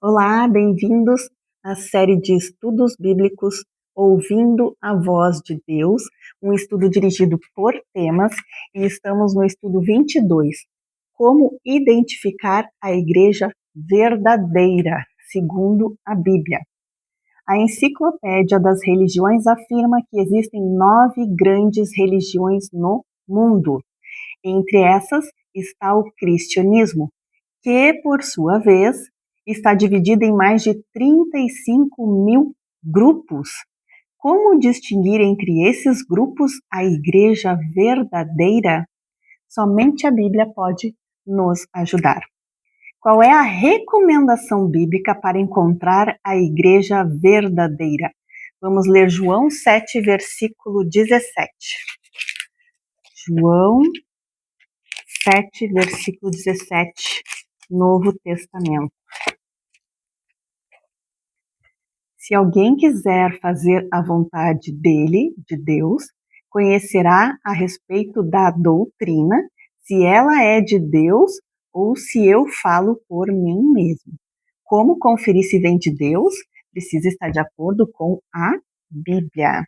Olá, bem-vindos à série de estudos bíblicos Ouvindo a Voz de Deus, um estudo dirigido por temas, e estamos no estudo 22, Como identificar a igreja verdadeira, segundo a Bíblia. A Enciclopédia das Religiões afirma que existem 9 grandes religiões no mundo. Entre essas está o cristianismo, que, por sua vez, está dividida em mais de 35 mil grupos. Como distinguir entre esses grupos a igreja verdadeira? Somente a Bíblia pode nos ajudar. Qual é a recomendação bíblica para encontrar a igreja verdadeira? Vamos ler João 7, versículo 17. João 7, versículo 17, Novo Testamento. Se alguém quiser fazer a vontade dele, de Deus, conhecerá a respeito da doutrina, se ela é de Deus ou se eu falo por mim mesmo. Como conferir se vem de Deus? Precisa estar de acordo com a Bíblia.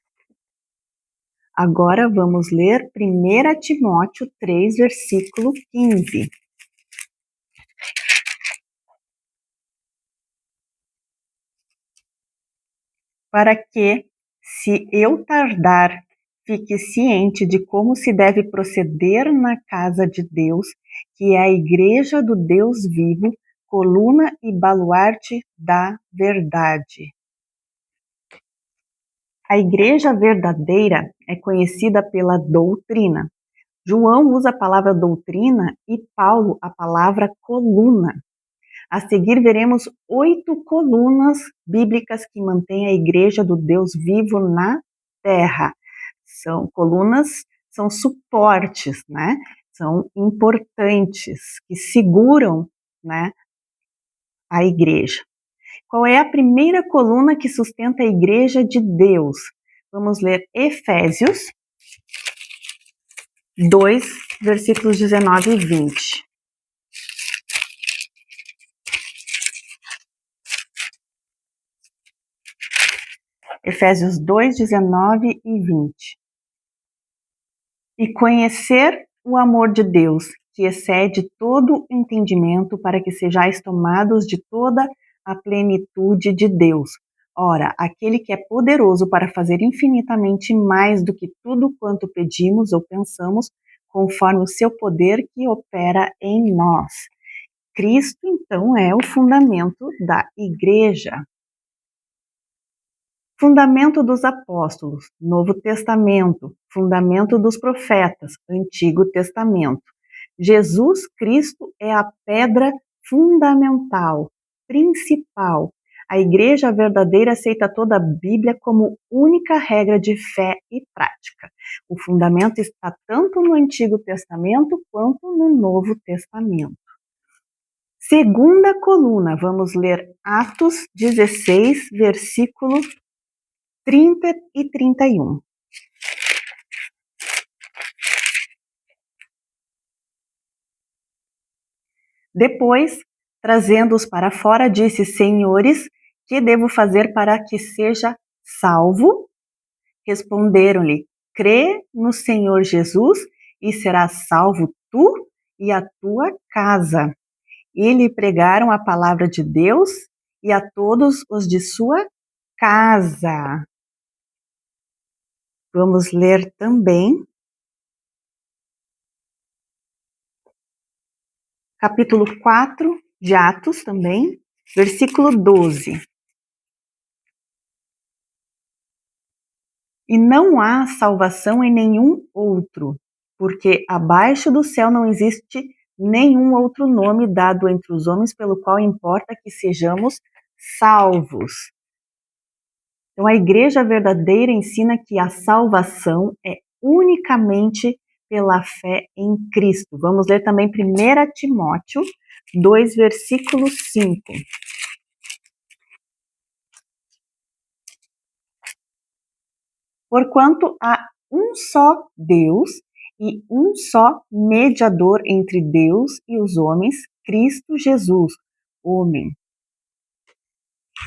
Agora vamos ler 1 Timóteo 3, versículo 15. Para que, se eu tardar, fique ciente de como se deve proceder na casa de Deus, que é a igreja do Deus vivo, coluna e baluarte da verdade. A igreja verdadeira é conhecida pela doutrina. João usa a palavra doutrina e Paulo a palavra coluna. A seguir veremos 8 colunas bíblicas que mantêm a igreja do Deus vivo na terra. São colunas, são suportes, né? São importantes, que seguram, né, a igreja. Qual é a primeira coluna que sustenta a igreja de Deus? Vamos ler Efésios 2, versículos 19 e 20. Efésios 2, 19 e 20. E conhecer o amor de Deus, que excede todo entendimento, para que sejais tomados de toda a plenitude de Deus. Ora, aquele que é poderoso para fazer infinitamente mais do que tudo quanto pedimos ou pensamos, conforme o seu poder que opera em nós. Cristo, então, é o fundamento da igreja. Fundamento dos apóstolos, Novo Testamento. Fundamento dos profetas, Antigo Testamento. Jesus Cristo é a pedra fundamental, principal. A igreja verdadeira aceita toda a Bíblia como única regra de fé e prática. O fundamento está tanto no Antigo Testamento quanto no Novo Testamento. Segunda coluna, vamos ler Atos 16, versículo 30 e 31. Depois, trazendo-os para fora, disse: Senhores, que devo fazer para que seja salvo? Responderam-lhe: Crê no Senhor Jesus e serás salvo tu e a tua casa. E lhe pregaram a palavra de Deus e a todos os de sua casa. Vamos ler também capítulo 4 de Atos também, versículo 12. E não há salvação em nenhum outro, porque abaixo do céu não existe nenhum outro nome dado entre os homens pelo qual importa que sejamos salvos. Então, a igreja verdadeira ensina que a salvação é unicamente pela fé em Cristo. Vamos ler também 1 Timóteo 2, versículo 5. Porquanto há um só Deus e um só mediador entre Deus e os homens, Cristo Jesus, homem.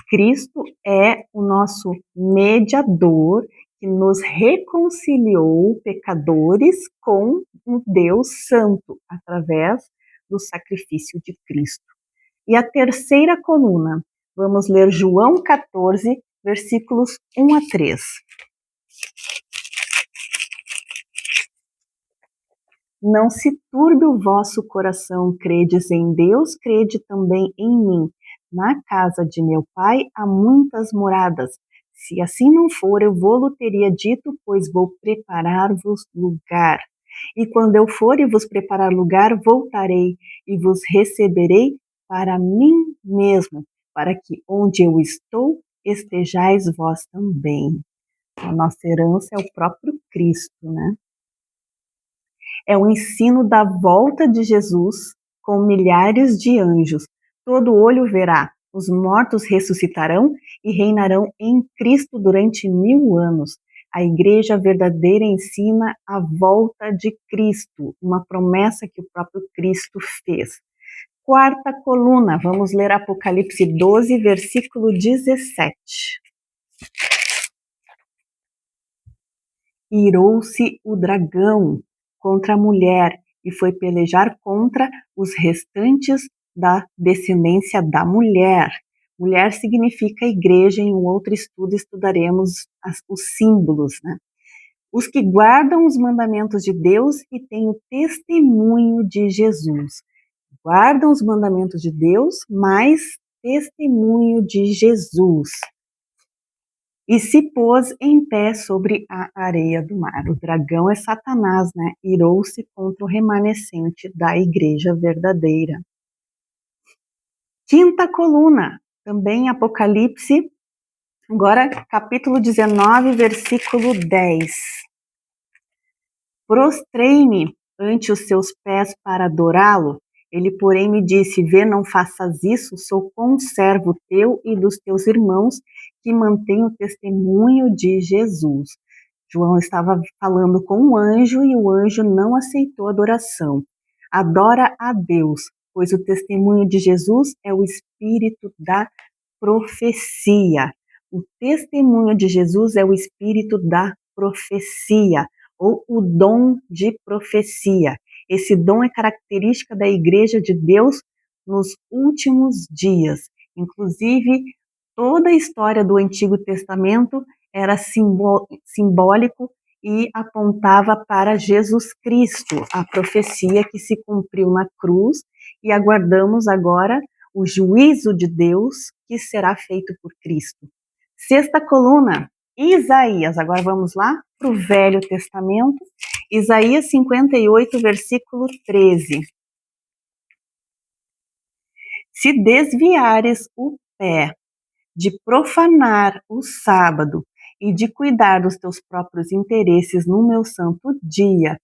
Cristo é o nosso mediador que nos reconciliou, pecadores, com um Deus Santo, através do sacrifício de Cristo. E a terceira coluna, vamos ler João 14, versículos 1 a 3. Não se turbe o vosso coração, credes em Deus, crede também em mim. Na casa de meu pai há muitas moradas. Se assim não for, eu vou-lo teria dito, pois vou preparar-vos lugar. E quando eu for e vos preparar lugar, voltarei e vos receberei para mim mesmo, para que onde eu estou, estejais vós também. A nossa herança é o próprio Cristo, né? É o ensino da volta de Jesus com milhares de anjos. Todo olho verá, os mortos ressuscitarão e reinarão em Cristo durante 1000 anos. A igreja verdadeira ensina a volta de Cristo, uma promessa que o próprio Cristo fez. Quarta coluna, vamos ler Apocalipse 12, versículo 17. Irou-se o dragão contra a mulher e foi pelejar contra os restantes da descendência da mulher. Mulher significa igreja, em um outro estudo estudaremos os símbolos, né? Os que guardam os mandamentos de Deus e têm o testemunho de Jesus. Guardam os mandamentos de Deus, mas testemunho de Jesus. E se pôs em pé sobre a areia do mar. O dragão é Satanás, né? Irou-se contra o remanescente da igreja verdadeira. Quinta coluna, também Apocalipse, agora capítulo 19, versículo 10. Prostrei-me ante os seus pés para adorá-lo. Ele, porém, me disse: vê, não faças isso, sou conservo teu e dos teus irmãos que mantêm o testemunho de Jesus. João estava falando com um anjo e o anjo não aceitou a adoração. Adora a Deus, pois o testemunho de Jesus é o espírito da profecia. O testemunho de Jesus é o espírito da profecia, ou o dom de profecia. Esse dom é característica da Igreja de Deus nos últimos dias. Inclusive, toda a história do Antigo Testamento era simbólico e apontava para Jesus Cristo, a profecia que se cumpriu na cruz, e aguardamos agora o juízo de Deus que será feito por Cristo. Sexta coluna, Isaías. Agora vamos lá para o Velho Testamento. Isaías 58, versículo 13. Se desviares o pé de profanar o sábado e de cuidar dos teus próprios interesses no meu santo dia,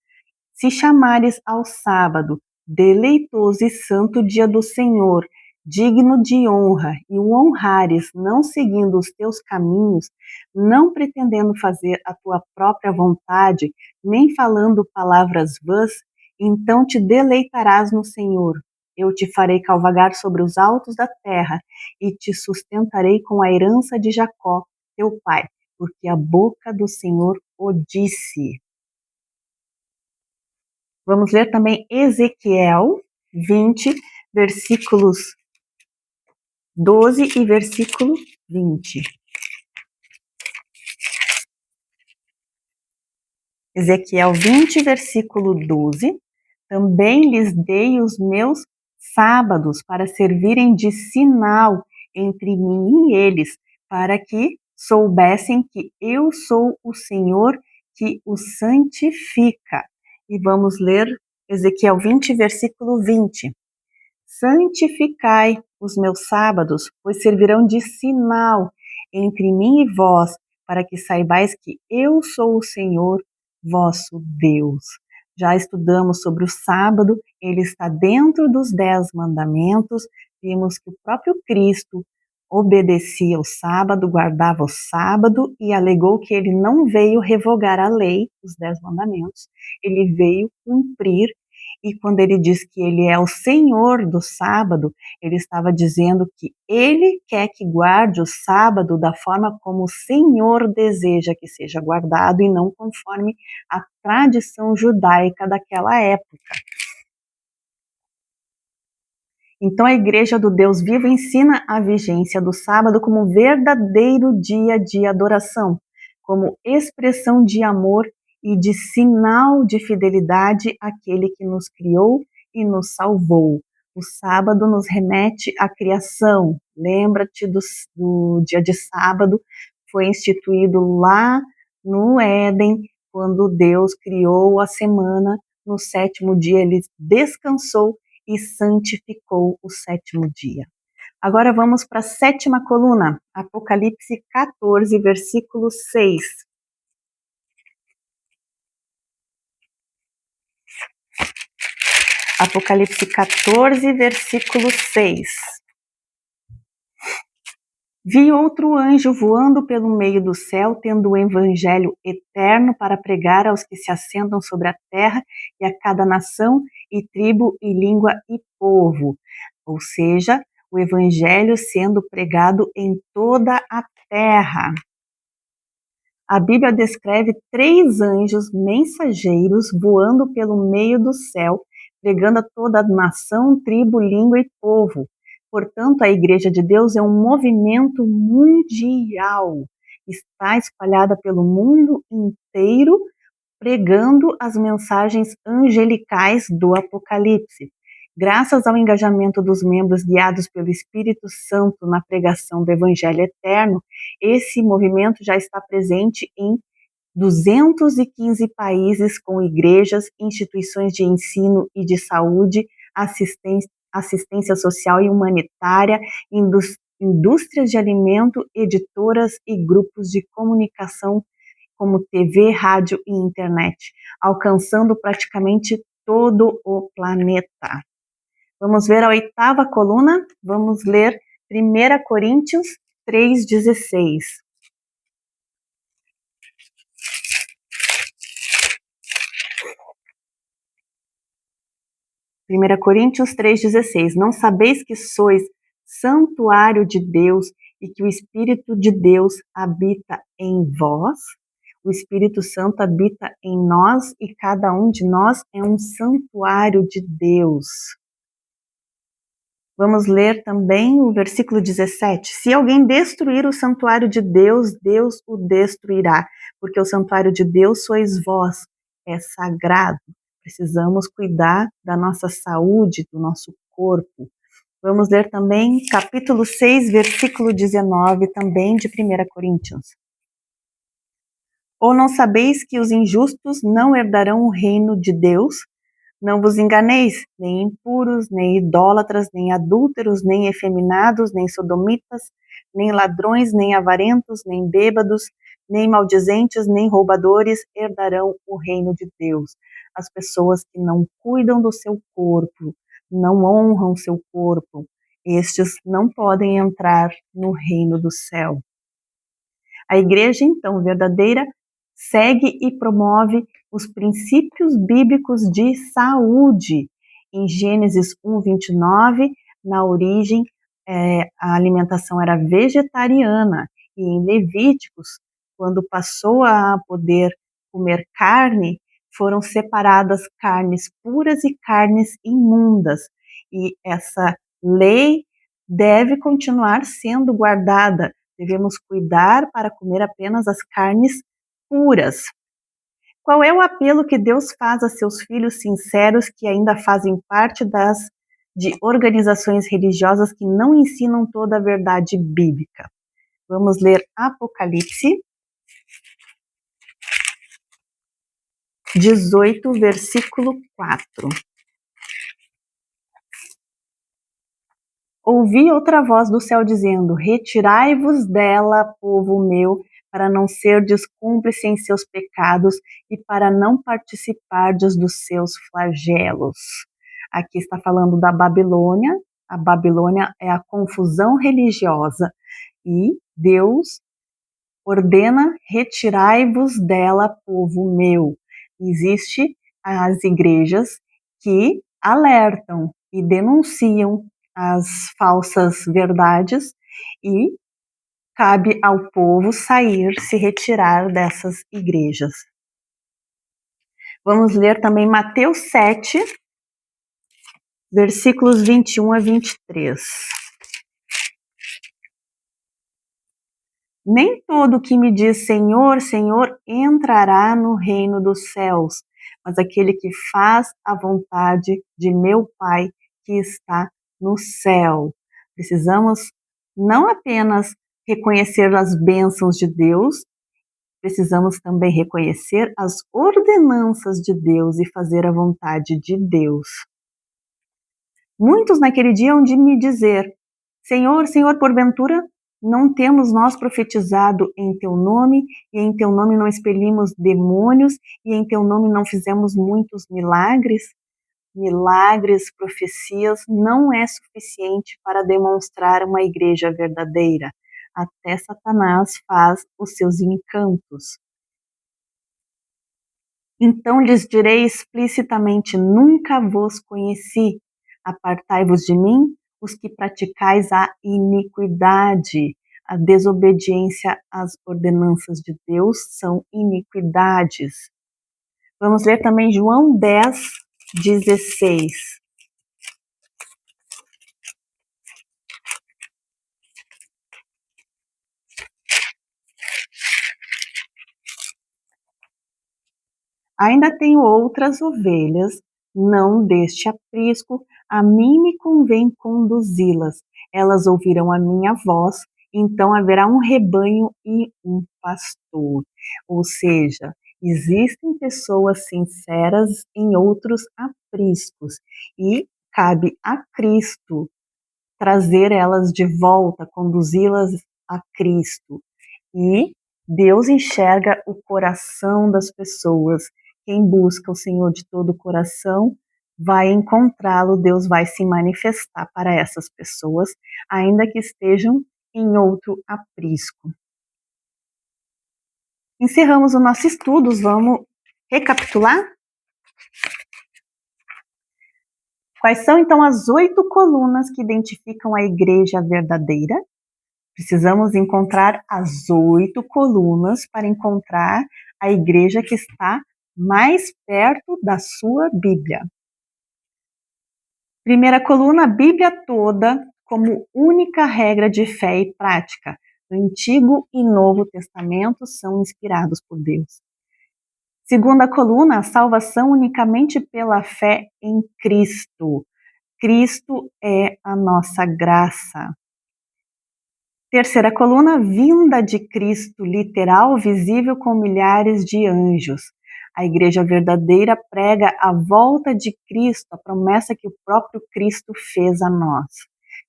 se chamares ao sábado deleitoso e santo dia do Senhor, digno de honra, e o honrares, não seguindo os teus caminhos, não pretendendo fazer a tua própria vontade, nem falando palavras vãs, então te deleitarás no Senhor. Eu te farei cavalgar sobre os altos da terra, e te sustentarei com a herança de Jacó, teu pai, porque a boca do Senhor o disse. Vamos ler também Ezequiel 20, versículos 12 e versículo 20. Ezequiel 20, versículo 12. Também lhes dei os meus sábados para servirem de sinal entre mim e eles, para que soubessem que eu sou o Senhor que os santifica. E vamos ler Ezequiel 20, versículo 20. Santificai os meus sábados, pois servirão de sinal entre mim e vós, para que saibais que eu sou o Senhor, vosso Deus. Já estudamos sobre o sábado, ele está dentro dos 10 mandamentos. Vimos que o próprio Cristo obedecia o sábado, guardava o sábado e alegou que ele não veio revogar a lei, os 10 mandamentos, ele veio cumprir E quando ele diz que ele é o Senhor do sábado, ele estava dizendo que ele quer que guarde o sábado da forma como o Senhor deseja que seja guardado e não conforme a tradição judaica daquela época. Então a Igreja do Deus Vivo ensina a vigência do sábado como verdadeiro dia de adoração, como expressão de amor e de sinal de fidelidade àquele que nos criou e nos salvou. O sábado nos remete à criação. Lembra-te do dia de sábado, foi instituído lá no Éden, quando Deus criou a semana. No sétimo dia ele descansou e santificou o sétimo dia. Agora vamos para a sétima coluna, Apocalipse 14, versículo 6. Apocalipse 14, versículo 6. Vi outro anjo voando pelo meio do céu, tendo o evangelho eterno para pregar aos que se assentam sobre a terra e a cada nação e tribo e língua e povo. Ou seja, o evangelho sendo pregado em toda a terra. A Bíblia descreve 3 anjos mensageiros voando pelo meio do céu, pregando a toda nação, tribo, língua e povo. Portanto, a Igreja de Deus é um movimento mundial. Está espalhada pelo mundo inteiro, pregando as mensagens angelicais do Apocalipse. Graças ao engajamento dos membros guiados pelo Espírito Santo na pregação do Evangelho Eterno, esse movimento já está presente em 215 países com igrejas, instituições de ensino e de saúde, assistência social e humanitária, indústrias de alimento, editoras e grupos de comunicação como TV, rádio e internet, alcançando praticamente todo o planeta. Vamos ver a 8ª coluna, vamos ler 1 Coríntios 3,16. 1 Coríntios 3,16. Não sabeis que sois santuário de Deus e que o Espírito de Deus habita em vós? O Espírito Santo habita em nós e cada um de nós é um santuário de Deus. Vamos ler também o versículo 17. Se alguém destruir o santuário de Deus, Deus o destruirá, porque o santuário de Deus sois vós, é sagrado. Precisamos cuidar da nossa saúde, do nosso corpo. Vamos ler também capítulo 6, versículo 19, também de 1 Coríntios. Ou não sabeis que os injustos não herdarão o reino de Deus? Não vos enganeis, nem impuros, nem idólatras, nem adúlteros, nem efeminados, nem sodomitas, nem ladrões, nem avarentos, nem bêbados, nem maldizentes, nem roubadores herdarão o reino de Deus. As pessoas que não cuidam do seu corpo, não honram seu corpo, estes não podem entrar no reino do céu. A igreja, então, verdadeira, segue e promove os princípios bíblicos de saúde. Em Gênesis 1:29, na origem, a alimentação era vegetariana, e em Levíticos, quando passou a poder comer carne, foram separadas carnes puras e carnes imundas, e essa lei deve continuar sendo guardada. Devemos cuidar para comer apenas as carnes puras. Qual é o apelo que Deus faz a seus filhos sinceros que ainda fazem parte de organizações religiosas que não ensinam toda a verdade bíblica? Vamos ler Apocalipse 18, versículo 4. Ouvi outra voz do céu dizendo: retirai-vos dela, povo meu, para não serdes cúmplice em seus pecados e para não participardes dos seus flagelos. Aqui está falando da Babilônia. A Babilônia é a confusão religiosa e Deus ordena: retirai-vos dela, povo meu. Existem as igrejas que alertam e denunciam as falsas verdades e cabe ao povo sair, se retirar dessas igrejas. Vamos ler também Mateus 7, versículos 21 a 23. Nem todo que me diz Senhor, Senhor entrará no reino dos céus, mas aquele que faz a vontade de meu Pai que está no céu. Precisamos não apenas reconhecer as bênçãos de Deus, precisamos também reconhecer as ordenanças de Deus e fazer a vontade de Deus. Muitos naquele dia hão de me dizer, Senhor, Senhor, porventura não temos nós profetizado em teu nome, e em teu nome não expelimos demônios, e em teu nome não fizemos muitos milagres? Milagres, profecias não é suficiente para demonstrar uma igreja verdadeira. Até Satanás faz os seus encantos. Então lhes direi explicitamente, nunca vos conheci. Apartai-vos de mim, os que praticais a iniquidade. A desobediência às ordenanças de Deus são iniquidades. Vamos ler também João 10, 16. Ainda tenho outras ovelhas, não deste aprisco, a mim me convém conduzi-las. Elas ouvirão a minha voz, então haverá um rebanho e um pastor. Ou seja, existem pessoas sinceras em outros apriscos e cabe a Cristo trazer elas de volta, conduzi-las a Cristo. E Deus enxerga o coração das pessoas. Quem busca o Senhor de todo o coração vai encontrá-lo, Deus vai se manifestar para essas pessoas, ainda que estejam em outro aprisco. Encerramos o nosso estudo, vamos recapitular? Quais são então as 8 colunas que identificam a igreja verdadeira? Precisamos encontrar as 8 colunas para encontrar a igreja que está mais perto da sua Bíblia. Primeira coluna, a Bíblia toda como única regra de fé e prática. Antigo e Novo Testamento são inspirados por Deus. Segunda coluna, a salvação unicamente pela fé em Cristo. Cristo é a nossa graça. Terceira coluna, vinda de Cristo, literal, visível com milhares de anjos. A igreja verdadeira prega a volta de Cristo, a promessa que o próprio Cristo fez a nós.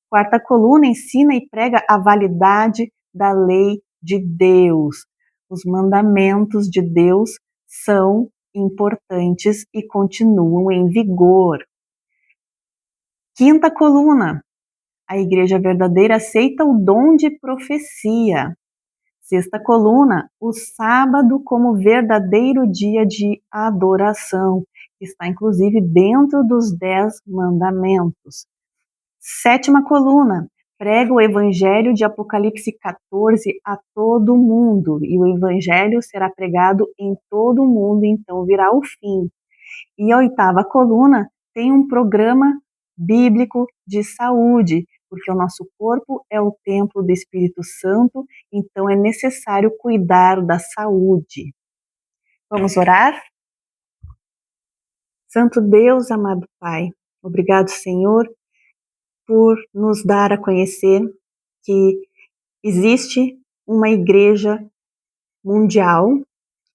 Quarta coluna, ensina e prega a validade da lei de Deus. Os mandamentos de Deus são importantes e continuam em vigor. Quinta coluna, a igreja verdadeira aceita o dom de profecia. Sexta coluna, o sábado como verdadeiro dia de adoração, que está inclusive dentro dos 10 mandamentos. Sétima coluna, prega o evangelho de Apocalipse 14 a todo mundo, e o evangelho será pregado em todo o mundo, então virá o fim. E a oitava coluna tem um programa bíblico de saúde, porque o nosso corpo é o templo do Espírito Santo, então é necessário cuidar da saúde. Vamos orar? Santo Deus, amado Pai, obrigado, Senhor, por nos dar a conhecer que existe uma igreja mundial,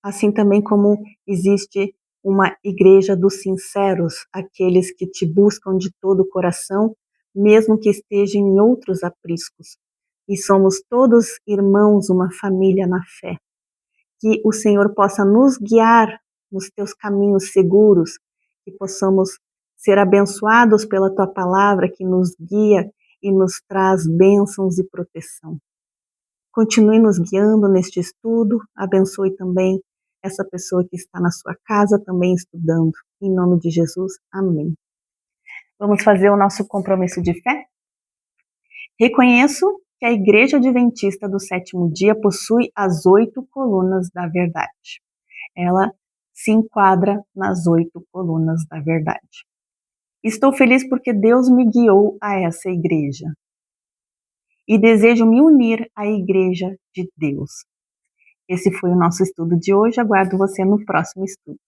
assim também como existe uma igreja dos sinceros, aqueles que te buscam de todo o coração, mesmo que estejam em outros apriscos. E somos todos irmãos, uma família na fé. Que o Senhor possa nos guiar nos teus caminhos seguros, que possamos ser abençoados pela tua palavra, que nos guia e nos traz bênçãos e proteção. Continue nos guiando neste estudo, abençoe também essa pessoa que está na sua casa também estudando. Em nome de Jesus, amém. Vamos fazer o nosso compromisso de fé? Reconheço que a Igreja Adventista do Sétimo Dia possui as 8 colunas da verdade. Ela se enquadra nas 8 colunas da verdade. Estou feliz porque Deus me guiou a essa igreja. E desejo me unir à Igreja de Deus. Esse foi o nosso estudo de hoje. Aguardo você no próximo estudo.